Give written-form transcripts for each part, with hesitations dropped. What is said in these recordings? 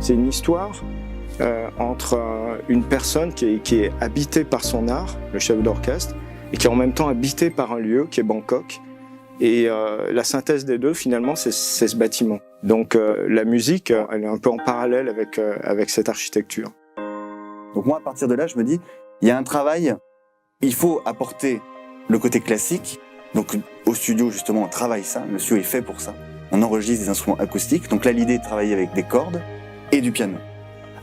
C'est une histoire entre une personne qui est habitée par son art, le chef d'orchestre, et qui est en même temps habitée par un lieu qui est Bangkok. Et la synthèse des deux, finalement, c'est ce bâtiment. Donc la musique, elle est un peu en parallèle avec cette architecture. Donc moi, à partir de là, je me dis, il y a un travail, il faut apporter le côté classique. Donc au studio, justement, on travaille ça, le studio est fait pour ça. On enregistre des instruments acoustiques. Donc là, l'idée est de travailler avec des cordes et du piano.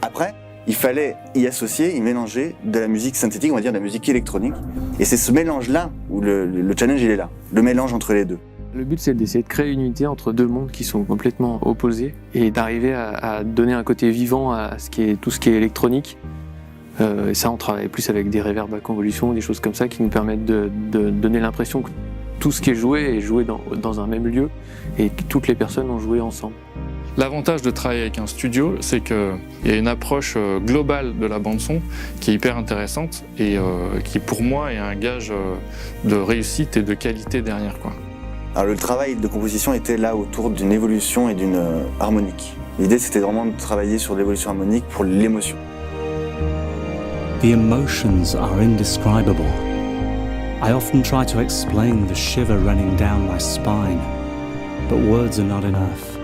Après, il fallait y associer, y mélanger de la musique synthétique, on va dire de la musique électronique. Et c'est ce mélange-là où le challenge, il est là. Le mélange entre les deux. Le but, c'est d'essayer de créer une unité entre deux mondes qui sont complètement opposés et d'arriver à donner un côté vivant à tout ce qui est électronique. Et ça, on travaille plus avec des reverbs à convolution, des choses comme ça qui nous permettent de donner l'impression que tout ce qui est joué dans un même lieu et que toutes les personnes ont joué ensemble. L'avantage de travailler avec un studio, c'est qu'il y a une approche globale de la bande-son qui est hyper intéressante et qui, pour moi, est un gage de réussite et de qualité derrière, quoi. Alors le travail de composition était là autour d'une évolution et d'une harmonique. L'idée, c'était vraiment de travailler sur l'évolution harmonique pour l'émotion. The emotions are indescribable. I often try to explain the shiver running down my spine, but words are not enough.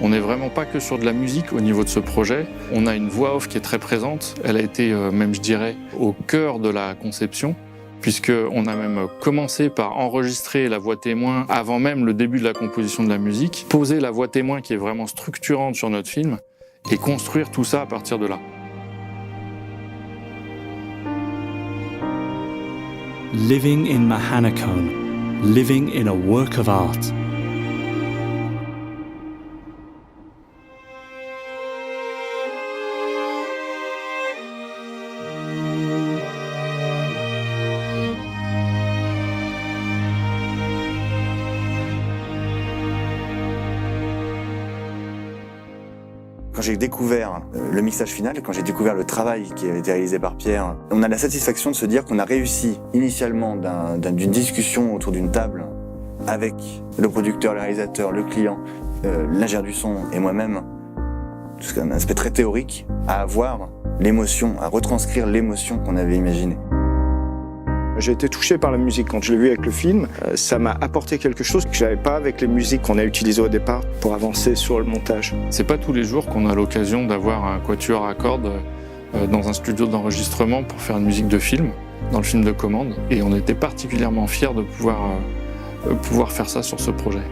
On n'est vraiment pas que sur de la musique au niveau de ce projet. On a une voix off qui est très présente. Elle a été, même je dirais, au cœur de la conception, puisqu'on a même commencé par enregistrer la voix témoin avant même le début de la composition de la musique, poser la voix témoin qui est vraiment structurante sur notre film, et construire tout ça à partir de là. Living in Mahanakhone, living in a work of art. Quand j'ai découvert le mixage final, quand j'ai découvert le travail qui avait été réalisé par Pierre, on a la satisfaction de se dire qu'on a réussi initialement d'une discussion autour d'une table avec le producteur, le réalisateur, le client, l'ingénieur du son et moi-même, c'est un aspect très théorique, à avoir l'émotion, à retranscrire l'émotion qu'on avait imaginée. J'ai été touché par la musique quand je l'ai vu avec le film. Ça m'a apporté quelque chose que je n'avais pas avec les musiques qu'on a utilisées au départ pour avancer sur le montage. C'est pas tous les jours qu'on a l'occasion d'avoir un quatuor à cordes dans un studio d'enregistrement pour faire une musique de film, dans le film de commande. Et on était particulièrement fiers de pouvoir faire ça sur ce projet.